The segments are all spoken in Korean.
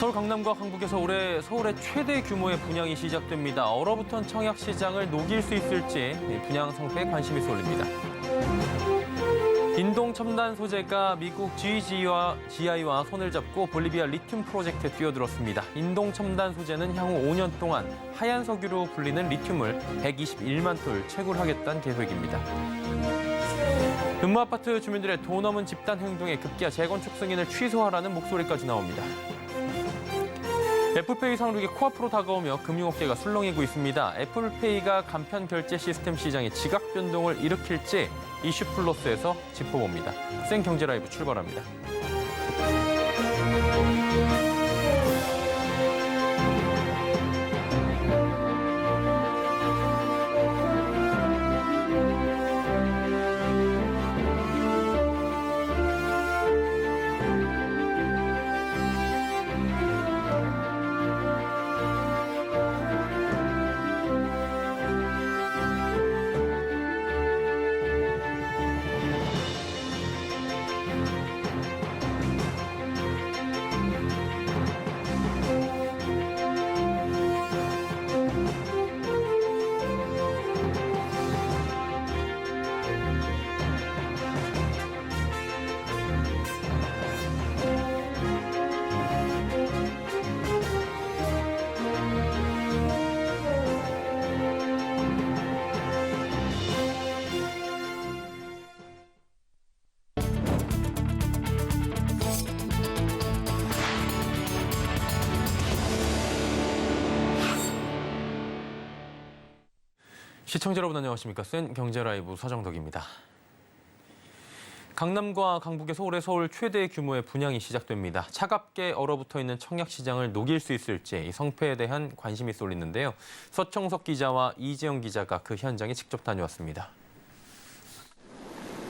서울 강남과 강북에서 올해 서울의 최대 규모의 분양이 시작됩니다. 얼어붙은 청약시장을 녹일 수 있을지 분양 성패에 관심이 쏠립니다. 인동 첨단 소재가 미국 GI와 손을 잡고 볼리비아 리튬 프로젝트에 뛰어들었습니다. 인동 첨단 소재는 향후 5년 동안 하얀 석유로 불리는 리튬을 121만 톨 채굴하겠다는 계획입니다. 근무아파트 주민들의 돈 없는 집단 행동에 급기야 재건축 승인을 취소하라는 목소리까지 나옵니다. 애플페이 상륙이 코앞으로 다가오며 금융업계가 술렁이고 있습니다. 애플페이가 간편 결제 시스템 시장에 지각 변동을 일으킬지 이슈 플러스에서 짚어봅니다. 생경제라이브 출발합니다. 시청자 여러분 안녕하십니까? 센 경제라이브 서정덕입니다. 강남과 강북에서 올해 서울 최대 규모의 분양이 시작됩니다. 차갑게 얼어붙어 있는 청약시장을 녹일 수 있을지 이 성패에 대한 관심이 쏠리는데요. 서청석 기자와 이재영 기자가 그 현장에 직접 다녀왔습니다.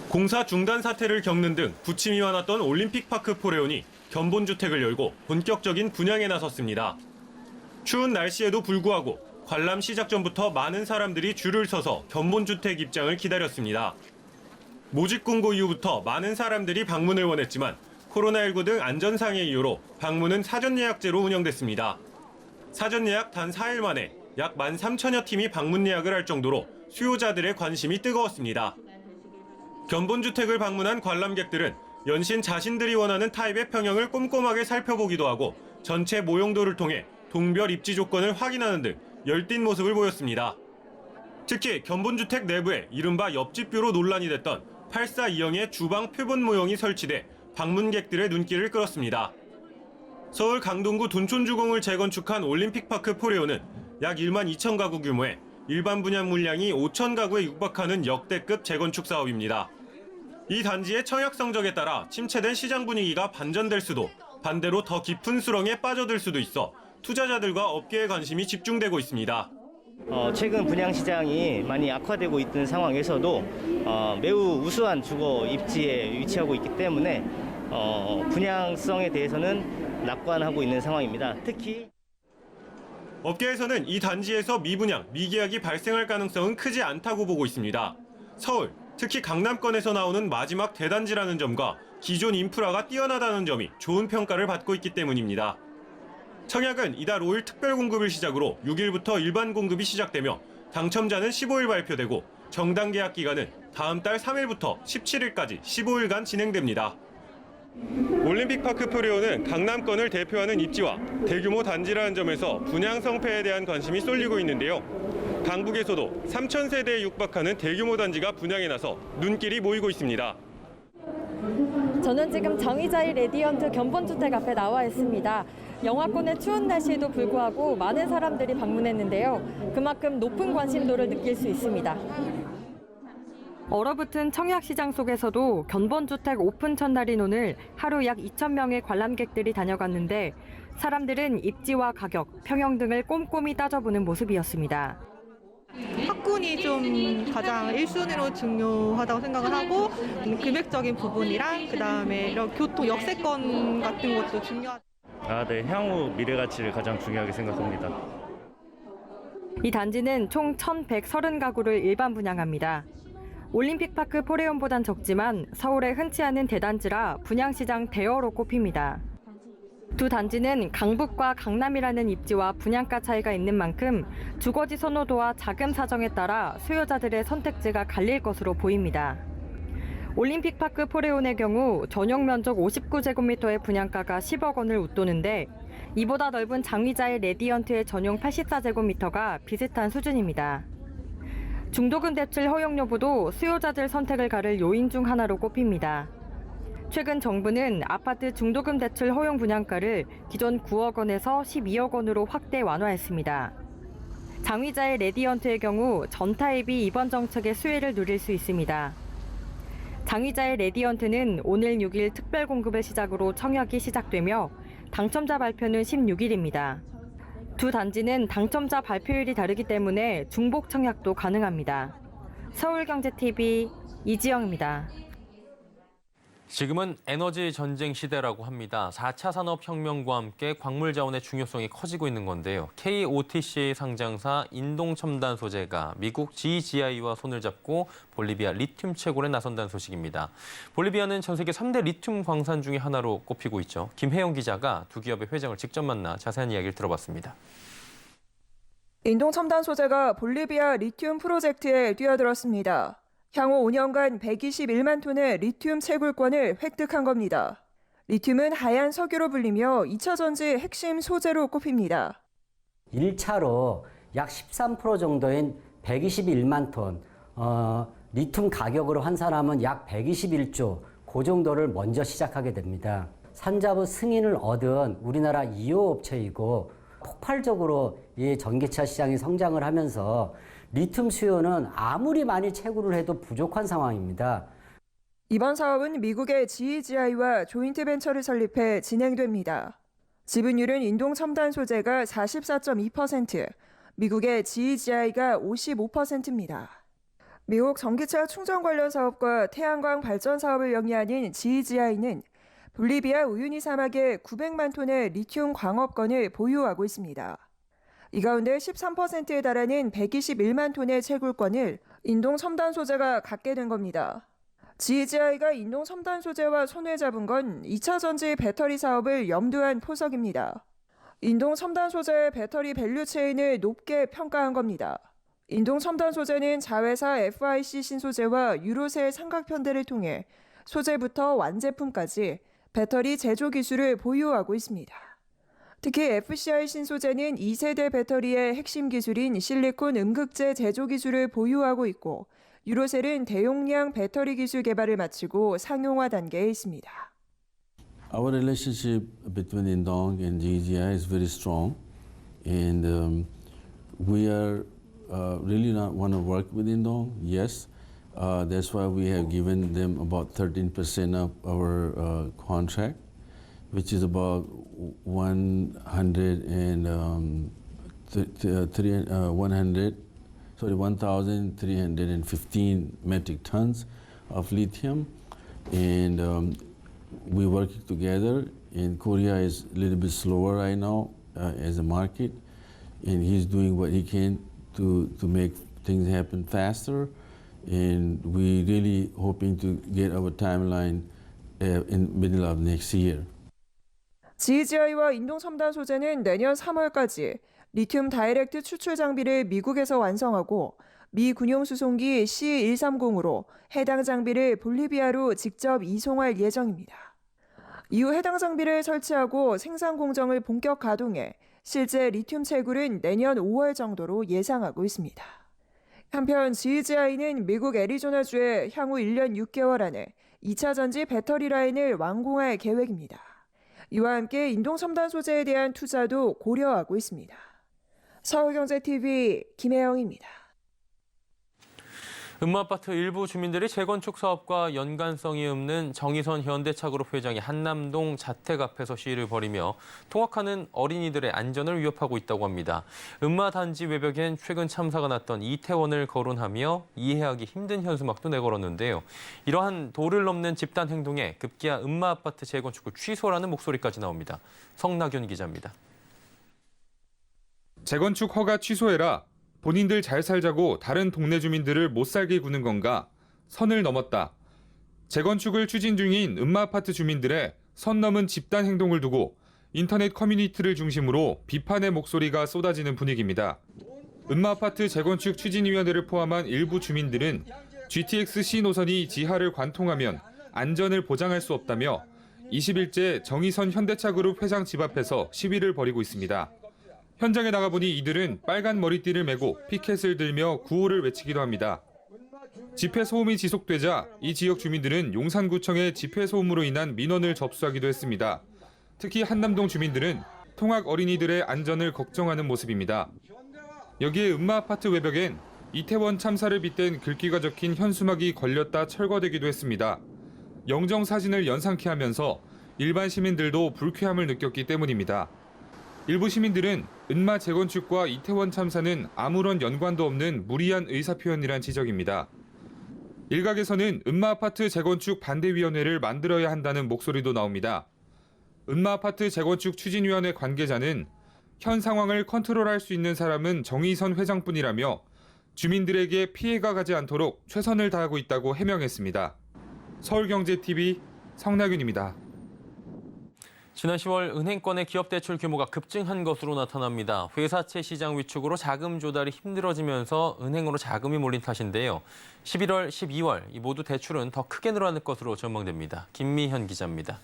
공사 중단 사태를 겪는 등 부침이 많았던 올림픽파크 포레온이 견본주택을 열고 본격적인 분양에 나섰습니다. 추운 날씨에도 불구하고 관람 시작 전부터 많은 사람들이 줄을 서서 견본주택 입장을 기다렸습니다. 모집 공고 이후부터 많은 사람들이 방문을 원했지만 코로나19 등 안전상의 이유로 방문은 사전 예약제로 운영됐습니다. 사전 예약 단 4일 만에 약 13,000여 팀이 방문 예약을 할 정도로 수요자들의 관심이 뜨거웠습니다. 견본주택을 방문한 관람객들은 연신 자신들이 원하는 타입의 평형을 꼼꼼하게 살펴보기도 하고 전체 모형도를 통해 동별 입지 조건을 확인하는 등 열띤 모습을 보였습니다. 특히 견본주택 내부에 이른바 옆집뷰로 논란이 됐던 84E형의 주방 표본 모형이 설치돼 방문객들의 눈길을 끌었습니다. 서울 강동구 둔촌주공을 재건축한 올림픽파크 포레오는 약 1만 2천 가구 규모의 일반 분양 물량이 5천 가구에 육박하는 역대급 재건축 사업입니다. 이 단지의 청약 성적에 따라 침체된 시장 분위기가 반전될 수도 반대로 더 깊은 수렁에 빠져들 수도 있어 투자자들과 업계의 관심이 집중되고 있습니다. 최근 분양 시장이 많이 악화되고 있는 상황에서도 매우 우수한 주거 입지에 위치하고 있기 때문에 분양성에 대해서는 낙관하고 있는 상황입니다. 특히 업계에서는 이 단지에서 미분양, 미계약이 발생할 가능성은 크지 않다고 보고 있습니다. 서울, 특히 강남권에서 나오는 마지막 대단지라는 점과 기존 인프라가 뛰어나다는 점이 좋은 평가를 받고 있기 때문입니다. 청약은 이달 5일 특별 공급을 시작으로 6일부터 일반 공급이 시작되며 당첨자는 15일 발표되고 정당 계약 기간은 다음 달 3일부터 17일까지 15일간 진행됩니다. 올림픽파크 포레온은 강남권을 대표하는 입지와 대규모 단지라는 점에서 분양 성패에 대한 관심이 쏠리고 있는데요. 강북에서도 3,000세대에 육박하는 대규모 단지가 분양에 나서 눈길이 모이고 있습니다. 저는 지금 장의자이 레디언트 견본주택 앞에 나와 있습니다. 영하권의 추운 날씨에도 불구하고 많은 사람들이 방문했는데요. 그만큼 높은 관심도를 느낄 수 있습니다. 얼어붙은 청약시장 속에서도 견본주택 오픈 첫날인 오늘 하루 약 2,000명의 관람객들이 다녀갔는데 사람들은 입지와 가격, 평형 등을 꼼꼼히 따져보는 모습이었습니다. 학군이 좀 가장 1순위로 중요하다고 생각을 하고 금액적인 부분이랑 그다음에 이런 교통 역세권 같은 것도 중요하다. 네, 향후 미래 가치를 가장 중요하게 생각합니다. 이 단지는 총 1,130가구를 일반 분양합니다. 올림픽파크 포레온보단 적지만 서울에 흔치 않은 대단지라 분양시장 대어로 꼽힙니다. 두 단지는 강북과 강남이라는 입지와 분양가 차이가 있는 만큼 주거지 선호도와 자금 사정에 따라 수요자들의 선택지가 갈릴 것으로 보입니다. 올림픽파크 포레온의 경우 전용 면적 59제곱미터의 분양가가 10억 원을 웃도는데 이보다 넓은 장위자의 레디언트의 전용 84제곱미터가 비슷한 수준입니다. 중도금 대출 허용 여부도 수요자들 선택을 가를 요인 중 하나로 꼽힙니다. 최근 정부는 아파트 중도금 대출 허용 분양가를 기존 9억 원에서 12억 원으로 확대 완화했습니다. 장위자의 레디언트의 경우 전타입이 이번 정책의 수혜를 누릴 수 있습니다. 장위자의 레디언트는 오늘 6일 특별 공급을 시작으로 청약이 시작되며 당첨자 발표는 16일입니다. 두 단지는 당첨자 발표일이 다르기 때문에 중복 청약도 가능합니다. 서울경제TV 이지영입니다. 지금은 에너지 전쟁 시대라고 합니다. 4차 산업혁명과 함께 광물 자원의 중요성이 커지고 있는 건데요. KOTC 상장사 인동첨단 소재가 미국 GGI와 손을 잡고 볼리비아 리튬 채굴에 나선다는 소식입니다. 볼리비아는 전 세계 3대 리튬 광산 중에 하나로 꼽히고 있죠. 김혜영 기자가 두 기업의 회장을 직접 만나 자세한 이야기를 들어봤습니다. 인동첨단 소재가 볼리비아 리튬 프로젝트에 뛰어들었습니다. 향후 5년간 121만 톤의 리튬 채굴권을 획득한 겁니다. 리튬은 하얀 석유로 불리며 2차 전지 핵심 소재로 꼽힙니다. 1차로 약 13% 정도인 121만 톤, 리튬 가격으로 환산하면 약 121조, 그 정도를 먼저 시작하게 됩니다. 산자부 승인을 얻은 우리나라 2호 업체이고 폭발적으로 이 전기차 시장이 성장을 하면서 리튬 수요는 아무리 많이 채굴을 해도 부족한 상황입니다. 이번 사업은 미국의 GGI와 조인트 벤처를 설립해 진행됩니다. 지분율은 인동첨단 소재가 44.2%, 미국의 GGI가 55%입니다. 미국 전기차 충전 관련 사업과 태양광 발전 사업을 영위하는 GGI는 볼리비아 우유니 사막에 900만 톤의 리튬 광업권을 보유하고 있습니다. 이 가운데 13%에 달하는 121만 톤의 채굴권을 인동첨단 소재가 갖게 된 겁니다. GGI가 인동첨단 소재와 손을 잡은 건 2차 전지 배터리 사업을 염두한 포석입니다. 인동첨단 소재의 배터리 밸류 체인을 높게 평가한 겁니다. 인동첨단 소재는 자회사 FIC 신소재와 유로셀 삼각편대를 통해 소재부터 완제품까지 배터리 제조 기술을 보유하고 있습니다. 특히 FCI 신소재는 2세대 배터리의 핵심 기술인 실리콘 음극재 제조 기술을 보유하고 있고 유로셀은 대용량 배터리 기술 개발을 마치고 상용화 단계에 있습니다. Our relationship between Indong and GGI is very strong, and we are really not want to work with Indong. Yes, that's why we have given them about 13% of our contract, which is about 1,315 metric tons of lithium, and we work together. And Korea is a little bit slower right now as a market, and he's doing what he can to make things happen faster. And we really hoping to get our timeline in middle of next year. GGI와 인동첨단 소재는 내년 3월까지 리튬 다이렉트 추출 장비를 미국에서 완성하고 미 군용 수송기 C-130으로 해당 장비를 볼리비아로 직접 이송할 예정입니다. 이후 해당 장비를 설치하고 생산 공정을 본격 가동해 실제 리튬 채굴은 내년 5월 정도로 예상하고 있습니다. 한편 GGI는 미국 애리조나주에 향후 1년 6개월 안에 2차 전지 배터리 라인을 완공할 계획입니다. 이와 함께 인동첨단 소재에 대한 투자도 고려하고 있습니다. 서울경제TV 김혜영입니다. 음마아파트 일부 주민들이 재건축 사업과 연관성이 없는 정의선 현대차그룹 회장이 한남동 자택 앞에서 시위를 벌이며 통학하는 어린이들의 안전을 위협하고 있다고 합니다. 음마단지 외벽엔 최근 참사가 났던 이태원을 거론하며 이해하기 힘든 현수막도 내걸었는데요. 이러한 도를 넘는 집단 행동에 급기야 음마아파트 재건축을 취소라는 목소리까지 나옵니다. 성낙윤 기자입니다. 재건축 허가 취소해라. 본인들 잘 살자고 다른 동네 주민들을 못 살게 구는 건가? 선을 넘었다. 재건축을 추진 중인 음마아파트 주민들의 선 넘은 집단 행동을 두고 인터넷 커뮤니티를 중심으로 비판의 목소리가 쏟아지는 분위기입니다. 은마아파트 재건축 추진위원회를 포함한 일부 주민들은 GTX-C 노선이 지하를 관통하면 안전을 보장할 수 없다며 20일째 정의선 현대차그룹 회장 집 앞에서 시위를 벌이고 있습니다. 현장에 나가보니 이들은 빨간 머리띠를 메고 피켓을 들며 구호를 외치기도 합니다. 집회 소음이 지속되자 이 지역 주민들은 용산구청에 집회 소음으로 인한 민원을 접수하기도 했습니다. 특히 한남동 주민들은 통학 어린이들의 안전을 걱정하는 모습입니다. 여기에 은마아파트 외벽엔 이태원 참사를 빗댄 글귀가 적힌 현수막이 걸렸다 철거되기도 했습니다. 영정 사진을 연상케 하면서 일반 시민들도 불쾌함을 느꼈기 때문입니다. 일부 시민들은 은마 재건축과 이태원 참사는 아무런 연관도 없는 무리한 의사표현이란 지적입니다. 일각에서는 은마아파트 재건축 반대위원회를 만들어야 한다는 목소리도 나옵니다. 은마아파트 재건축 추진위원회 관계자는 현 상황을 컨트롤할 수 있는 사람은 정의선 회장뿐이라며 주민들에게 피해가 가지 않도록 최선을 다하고 있다고 해명했습니다. 서울경제TV 성나균입니다. 지난 10월 은행권의 기업 대출 규모가 급증한 것으로 나타납니다. 회사채 시장 위축으로 자금 조달이 힘들어지면서 은행으로 자금이 몰린 탓인데요. 11월, 12월 이 모두 대출은 더 크게 늘어날 것으로 전망됩니다. 김미현 기자입니다.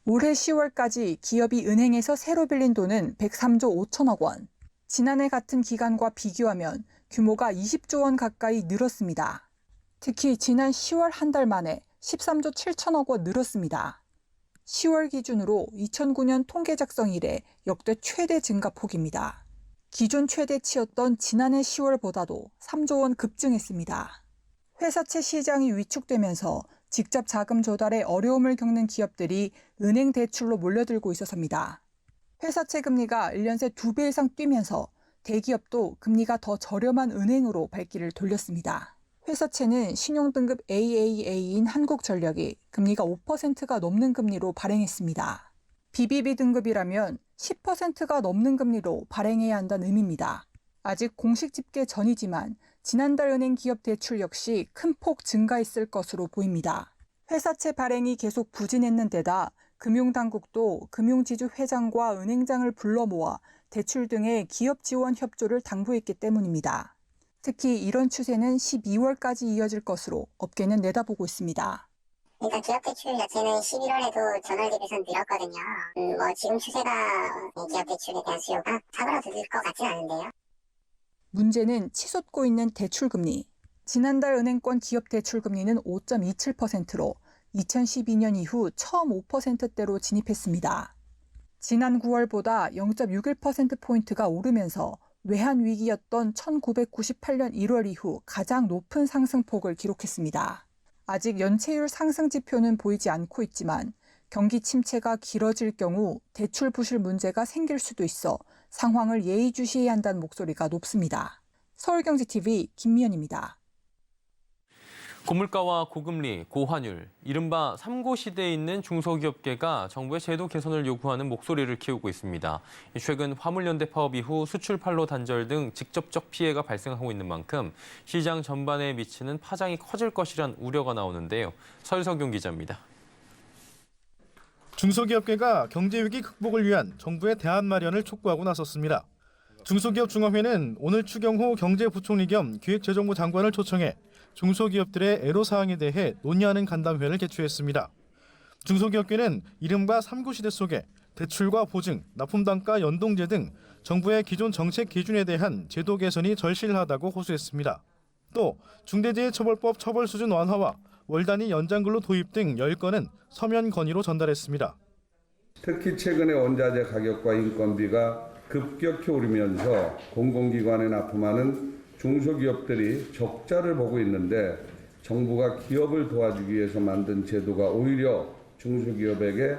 올해 10월까지 기업이 은행에서 새로 빌린 돈은 103조 5천억 원. 지난해 같은 기간과 비교하면 규모가 20조 원 가까이 늘었습니다. 특히 지난 10월 한 달 만에 13조 7천억 원 늘었습니다. 10월 기준으로 2009년 통계 작성 이래 역대 최대 증가폭입니다. 기존 최대치였던 지난해 10월보다도 3조 원 급증했습니다. 회사채 시장이 위축되면서 직접 자금 조달에 어려움을 겪는 기업들이 은행 대출로 몰려들고 있어서입니다. 회사채 금리가 1년 새 2배 이상 뛰면서 대기업도 금리가 더 저렴한 은행으로 발길을 돌렸습니다. 회사채는 신용등급 AAA인 한국전력이 금리가 5%가 넘는 금리로 발행했습니다. BBB 등급이라면 10%가 넘는 금리로 발행해야 한다는 의미입니다. 아직 공식 집계 전이지만 지난달 은행 기업 대출 역시 큰 폭 증가했을 것으로 보입니다. 회사채 발행이 계속 부진했는 데다 금융당국도 금융지주 회장과 은행장을 불러 모아 대출 등의 기업 지원 협조를 당부했기 때문입니다. 특히 이런 추세는 12월까지 이어질 것으로 업계는 내다보고 있습니다. 일단 기업 대출 자체는 11월에도 전월 대비해서 늘었거든요. 지금 추세가 기업 대출에 대한 수요가 사그라들 것 같지는 않은데요. 문제는 치솟고 있는 대출금리. 지난달 은행권 기업 대출금리는 5.27%로 2012년 이후 처음 5%대로 진입했습니다. 지난 9월보다 0.61%포인트가 오르면서 외환 위기였던 1998년 1월 이후 가장 높은 상승폭을 기록했습니다. 아직 연체율 상승 지표는 보이지 않고 있지만 경기 침체가 길어질 경우 대출 부실 문제가 생길 수도 있어 상황을 예의주시해야 한다는 목소리가 높습니다. 서울경제TV 김미연입니다. 고물가와 고금리, 고환율, 이른바 3고 시대에 있는 중소기업계가 정부의 제도 개선을 요구하는 목소리를 키우고 있습니다. 최근 화물연대 파업 이후 수출 판로 단절 등 직접적 피해가 발생하고 있는 만큼 시장 전반에 미치는 파장이 커질 것이란 우려가 나오는데요. 설석용 기자입니다. 중소기업계가 경제위기 극복을 위한 정부의 대안 마련을 촉구하고 나섰습니다. 중소기업중앙회는 오늘 추경호 경제부총리 겸 기획재정부 장관을 초청해 중소기업들의 애로사항에 대해 논의하는 간담회를 개최했습니다. 중소기업계는 이른바 3구 시대 속에 대출과 보증, 납품단가 연동제 등 정부의 기존 정책 기준에 대한 제도 개선이 절실하다고 호소했습니다. 또 중대재해처벌법 처벌 수준 완화와 월 단위 연장근로 도입 등 10건은 서면 건의로 전달했습니다. 특히 최근에 원자재 가격과 인건비가 급격히 오르면서 공공기관에 납품하는 중소기업들이 적자를 보고 있는데 정부가 기업을 도와주기 위해서 만든 제도가 오히려 중소기업에게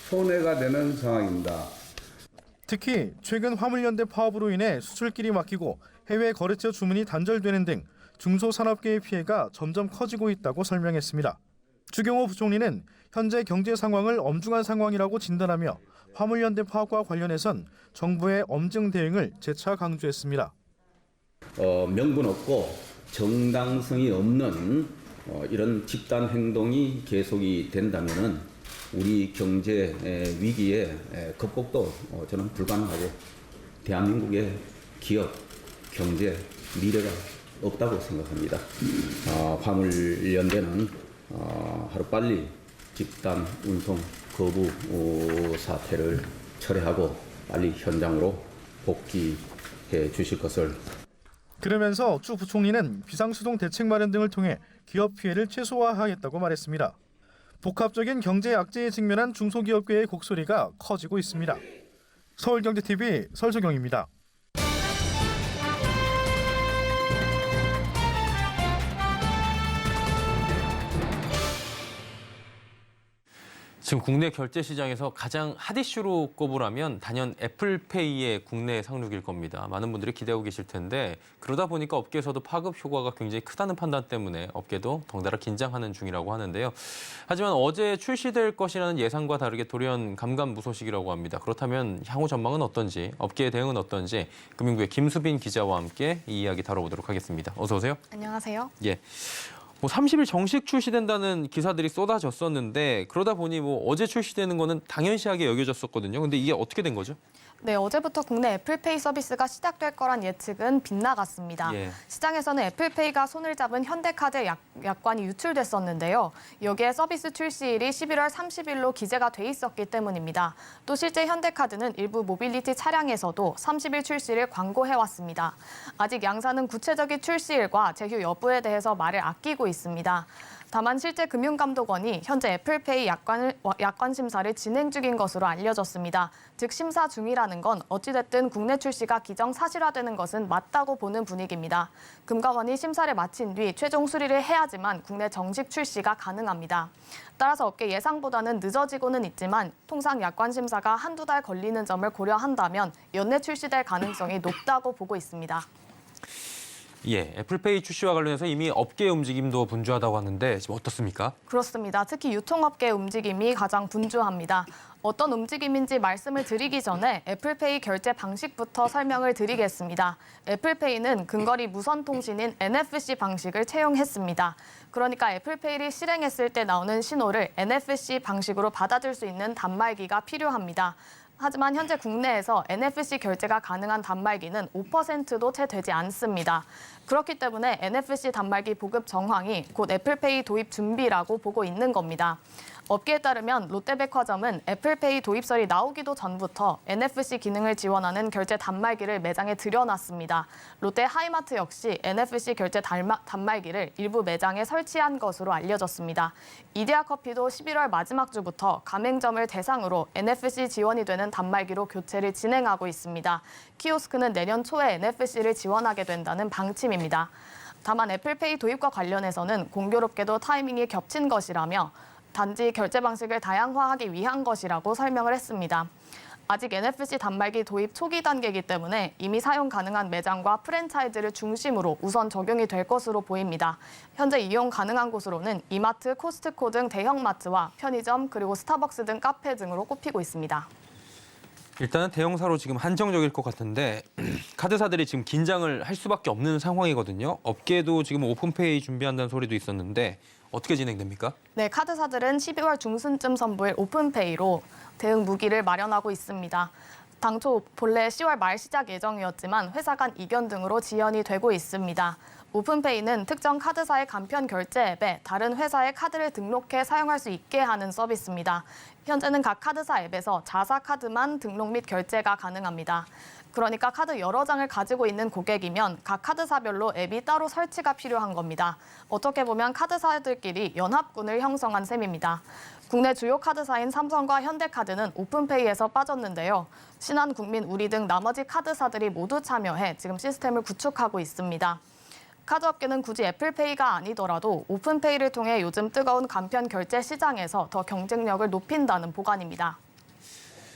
손해가 되는 상황입니다. 특히 최근 화물연대 파업으로 인해 수출길이 막히고 해외 거래처 주문이 단절되는 등 중소산업계의 피해가 점점 커지고 있다고 설명했습니다. 추경호 부총리는 현재 경제 상황을 엄중한 상황이라고 진단하며 화물연대 파업과 관련해선 정부의 엄중 대응을 재차 강조했습니다. 명분 없고 정당성이 없는 이런 집단 행동이 계속이 된다면은 우리 경제 위기의 극복도 저는 불가능하고 대한민국의 기업, 경제, 미래가 없다고 생각합니다. 화물연대는 하루빨리 집단 운송 거부 사태를 철회하고 빨리 현장으로 복귀해 주실 것을. 그러면서 추 부총리는 비상수동 대책 마련 등을 통해 기업 피해를 최소화하겠다고 말했습니다. 복합적인 경제 악재에 직면한 중소기업계의 곡소리가 커지고 있습니다. 서울경제TV 설수경입니다. 지금 국내 결제 시장에서 가장 핫 이슈로 꼽으라면 단연 애플페이의 국내 상륙일 겁니다. 많은 분들이 기대하고 계실 텐데 그러다 보니까 업계에서도 파급 효과가 굉장히 크다는 판단 때문에 업계도 덩달아 긴장하는 중이라고 하는데요. 하지만 어제 출시될 것이라는 예상과 다르게 돌연 감감무소식이라고 합니다. 그렇다면 향후 전망은 어떤지, 업계의 대응은 어떤지 금융부의 김수빈 기자와 함께 이 이야기 다뤄보도록 하겠습니다. 어서 오세요. 안녕하세요. 예. 30일 정식 출시된다는 기사들이 쏟아졌었는데 그러다 보니 어제 출시되는 거는 당연시하게 여겨졌었거든요. 근데 이게 어떻게 된 거죠? 네, 어제부터 국내 애플페이 서비스가 시작될 거란 예측은 빗나갔습니다. 예. 시장에서는 애플페이가 손을 잡은 현대카드 약관이 유출됐었는데요. 여기에 서비스 출시일이 11월 30일로 기재가 돼 있었기 때문입니다. 또 실제 현대카드는 일부 모빌리티 차량에서도 30일 출시를 광고해왔습니다. 아직 양사는 구체적인 출시일과 제휴 여부에 대해서 말을 아끼고 있습니다. 다만 실제 금융감독원이 현재 애플페이 약관 심사를 진행 중인 것으로 알려졌습니다. 즉 심사 중이라는 건 어찌됐든 국내 출시가 기정사실화되는 것은 맞다고 보는 분위기입니다. 금감원이 심사를 마친 뒤 최종 수리를 해야지만 국내 정식 출시가 가능합니다. 따라서 업계 예상보다는 늦어지고는 있지만 통상 약관 심사가 한두 달 걸리는 점을 고려한다면 연내 출시될 가능성이 높다고 보고 있습니다. 예, 애플페이 출시와 관련해서 이미 업계의 움직임도 분주하다고 하는데 지금 어떻습니까? 그렇습니다. 특히 유통업계의 움직임이 가장 분주합니다. 어떤 움직임인지 말씀을 드리기 전에 애플페이 결제 방식부터 설명을 드리겠습니다. 애플페이는 근거리 무선통신인 NFC 방식을 채용했습니다. 그러니까 애플페이를 실행했을 때 나오는 신호를 NFC 방식으로 받아줄 수 있는 단말기가 필요합니다. 하지만 현재 국내에서 NFC 결제가 가능한 단말기는 5%도 채 되지 않습니다. 그렇기 때문에 NFC 단말기 보급 정황이 곧 애플페이 도입 준비라고 보고 있는 겁니다. 업계에 따르면 롯데백화점은 애플페이 도입설이 나오기도 전부터 NFC 기능을 지원하는 결제 단말기를 매장에 들여놨습니다. 롯데 하이마트 역시 NFC 결제 단말기를 일부 매장에 설치한 것으로 알려졌습니다. 이데아커피도 11월 마지막 주부터 가맹점을 대상으로 NFC 지원이 되는 단말기로 교체를 진행하고 있습니다. 키오스크는 내년 초에 NFC를 지원하게 된다는 방침입니다. 다만 애플페이 도입과 관련해서는 공교롭게도 타이밍이 겹친 것이라며 단지 결제 방식을 다양화하기 위한 것이라고 설명을 했습니다. 아직 NFC 단말기 도입 초기 단계이기 때문에 이미 사용 가능한 매장과 프랜차이즈를 중심으로 우선 적용이 될 것으로 보입니다. 현재 이용 가능한 곳으로는 이마트, 코스트코 등 대형마트와 편의점 그리고 스타벅스 등 카페 등으로 꼽히고 있습니다. 일단은 대형사로 지금 한정적일 것 같은데 카드사들이 지금 긴장을 할 수밖에 없는 상황이거든요. 업계도 지금 오픈페이 준비한다는 소리도 있었는데 어떻게 진행됩니까? 네, 카드사들은 12월 중순쯤 선보일 오픈페이로 대응 무기를 마련하고 있습니다. 당초 본래 10월 말 시작 예정이었지만 회사 간 이견 등으로 지연이 되고 있습니다. 오픈페이는 특정 카드사의 간편 결제 앱에 다른 회사의 카드를 등록해 사용할 수 있게 하는 서비스입니다. 현재는 각 카드사 앱에서 자사 카드만 등록 및 결제가 가능합니다. 그러니까 카드 여러 장을 가지고 있는 고객이면 각 카드사별로 앱이 따로 설치가 필요한 겁니다. 어떻게 보면 카드사들끼리 연합군을 형성한 셈입니다. 국내 주요 카드사인 삼성과 현대카드는 오픈페이에서 빠졌는데요. 신한국민, 우리 등 나머지 카드사들이 모두 참여해 지금 시스템을 구축하고 있습니다. 카드업계는 굳이 애플페이가 아니더라도 오픈페이를 통해 요즘 뜨거운 간편 결제 시장에서 더 경쟁력을 높인다는 보관입니다.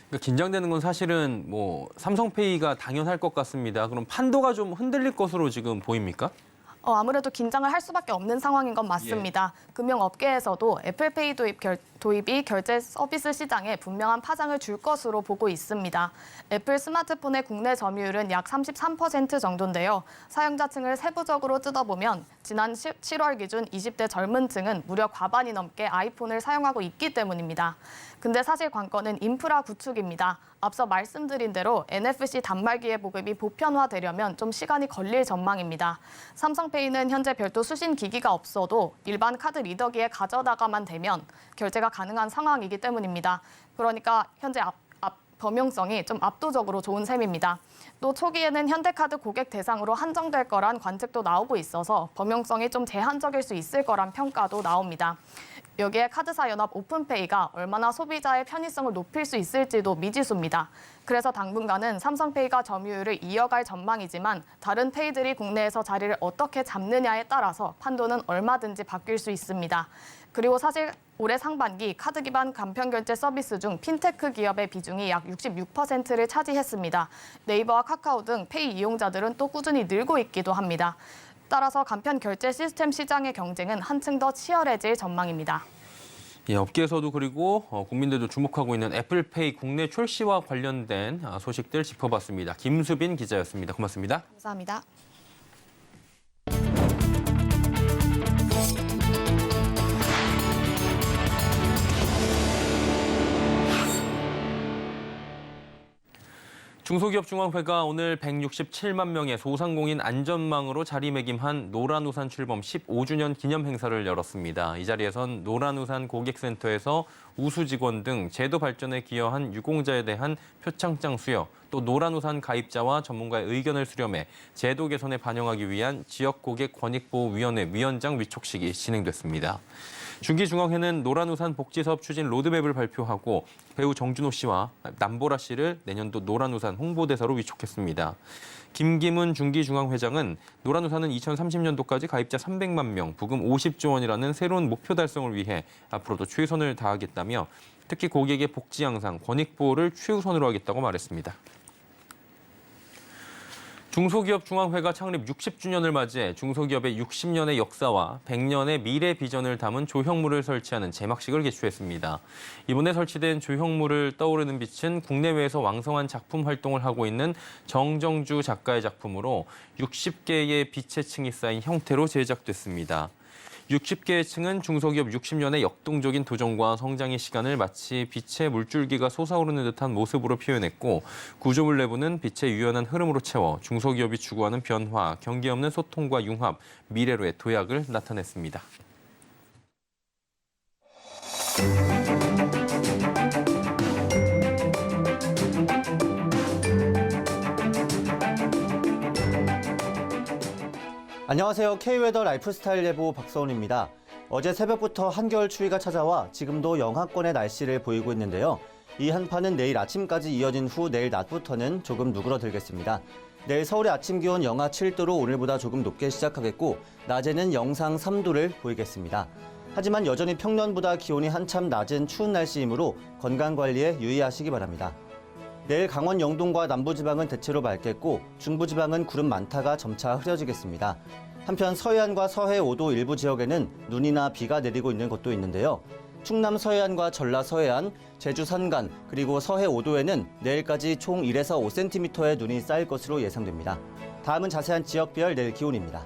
그러니까 긴장되는 건 사실은 삼성페이가 당연할 것 같습니다. 그럼 판도가 좀 흔들릴 것으로 지금 보입니까? 아무래도 긴장을 할 수밖에 없는 상황인 건 맞습니다. 금융업계에서도 애플페이 도입이 결제 서비스 시장에 분명한 파장을 줄 것으로 보고 있습니다. 애플 스마트폰의 국내 점유율은 약 33% 정도인데요. 사용자층을 세부적으로 뜯어보면 지난 7월 기준 20대 젊은 층은 무려 과반이 넘게 아이폰을 사용하고 있기 때문입니다. 근데 사실 관건은 인프라 구축입니다. 앞서 말씀드린 대로 NFC 단말기의 보급이 보편화되려면 좀 시간이 걸릴 전망입니다. 삼성페이는 현재 별도 수신 기기가 없어도 일반 카드 리더기에 가져다가만 되면 결제가 가능한 상황이기 때문입니다. 그러니까 현재 범용성이 좀 압도적으로 좋은 셈입니다. 또 초기에는 현대카드 고객 대상으로 한정될 거란 관측도 나오고 있어서 범용성이 좀 제한적일 수 있을 거란 평가도 나옵니다. 여기에 카드사 연합 오픈페이가 얼마나 소비자의 편의성을 높일 수 있을지도 미지수입니다. 그래서 당분간은 삼성페이가 점유율을 이어갈 전망이지만 다른 페이들이 국내에서 자리를 어떻게 잡느냐에 따라서 판도는 얼마든지 바뀔 수 있습니다. 그리고 사실 올해 상반기 카드 기반 간편 결제 서비스 중 핀테크 기업의 비중이 약 66%를 차지했습니다. 네이버와 카카오 등 페이 이용자들은 또 꾸준히 늘고 있기도 합니다. 따라서 간편 결제 시스템 시장의 경쟁은 한층 더 치열해질 전망입니다. 예, 업계에서도 그리고 국민들도 주목하고 있는 애플페이 국내 출시와 관련된 소식들 짚어봤습니다. 김수빈 기자였습니다. 고맙습니다. 감사합니다. 중소기업중앙회가 오늘 167만 명의 소상공인 안전망으로 자리매김한 노란우산 출범 15주년 기념 행사를 열었습니다. 이 자리에선 노란우산 고객센터에서 우수 직원 등 제도 발전에 기여한 유공자에 대한 표창장 수여, 또 노란우산 가입자와 전문가의 의견을 수렴해 제도 개선에 반영하기 위한 지역고객권익보호위원회 위원장 위촉식이 진행됐습니다. 중기중앙회는 노란우산 복지사업 추진 로드맵을 발표하고 배우 정준호 씨와 남보라 씨를 내년도 노란우산 홍보대사로 위촉했습니다. 김기문 중기중앙회장은 노란우산은 2030년도까지 가입자 300만 명, 부금 50조 원이라는 새로운 목표 달성을 위해 앞으로도 최선을 다하겠다며 특히 고객의 복지 향상, 권익 보호를 최우선으로 하겠다고 말했습니다. 중소기업중앙회가 창립 60주년을 맞이해 중소기업의 60년의 역사와 100년의 미래 비전을 담은 조형물을 설치하는 제막식을 개최했습니다. 이번에 설치된 조형물을 떠오르는 빛은 국내외에서 왕성한 작품 활동을 하고 있는 정정주 작가의 작품으로 60개의 빛의 층이 쌓인 형태로 제작됐습니다. 60개의 층은 중소기업 60년의 역동적인 도전과 성장의 시간을 마치 빛의 물줄기가 솟아오르는 듯한 모습으로 표현했고, 구조물 내부는 빛의 유연한 흐름으로 채워 중소기업이 추구하는 변화, 경계 없는 소통과 융합, 미래로의 도약을 나타냈습니다. 안녕하세요. K웨더 라이프스타일 예보 박서훈입니다. 어제 새벽부터 한겨울 추위가 찾아와 지금도 영하권의 날씨를 보이고 있는데요. 이 한파는 내일 아침까지 이어진 후 내일 낮부터는 조금 누그러들겠습니다. 내일 서울의 아침 기온 영하 7도로 오늘보다 조금 높게 시작하겠고 낮에는 영상 3도를 보이겠습니다. 하지만 여전히 평년보다 기온이 한참 낮은 추운 날씨이므로 건강관리에 유의하시기 바랍니다. 내일 강원 영동과 남부지방은 대체로 맑겠고 중부지방은 구름 많다가 점차 흐려지겠습니다. 한편 서해안과 서해 5도 일부 지역에는 눈이나 비가 내리고 있는 곳도 있는데요. 충남 서해안과 전라 서해안, 제주 산간, 그리고 서해 5도에는 내일까지 총 1에서 5cm의 눈이 쌓일 것으로 예상됩니다. 다음은 자세한 지역별 내일 기온입니다.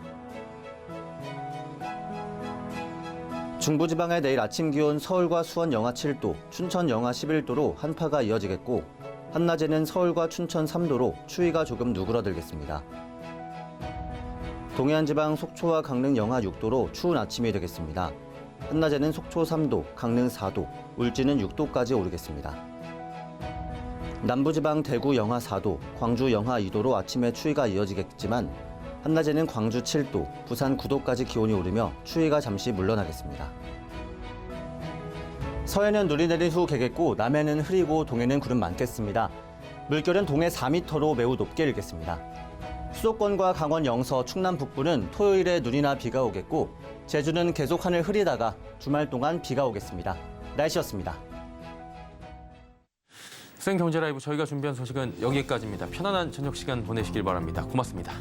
중부지방의 내일 아침 기온 서울과 수원 영하 7도, 춘천 영하 11도로 한파가 이어지겠고 한낮에는 서울과 춘천 3도로 추위가 조금 누그러들겠습니다. 동해안 지방 속초와 강릉 영하 6도로 추운 아침이 되겠습니다. 한낮에는 속초 3도, 강릉 4도, 울진은 6도까지 오르겠습니다. 남부지방 대구 영하 4도, 광주 영하 2도로 아침에 추위가 이어지겠지만 한낮에는 광주 7도, 부산 9도까지 기온이 오르며 추위가 잠시 물러나겠습니다. 서해는 눈이 내린 후 개겠고 남해는 흐리고 동해는 구름 많겠습니다. 물결은 동해 4m로 매우 높게 일겠습니다. 수도권과 강원 영서, 충남 북부는 토요일에 눈이나 비가 오겠고 제주는 계속 하늘 흐리다가 주말 동안 비가 오겠습니다. 날씨였습니다. 생경제라이브 저희가 준비한 소식은 여기까지입니다. 편안한 저녁 시간 보내시길 바랍니다. 고맙습니다.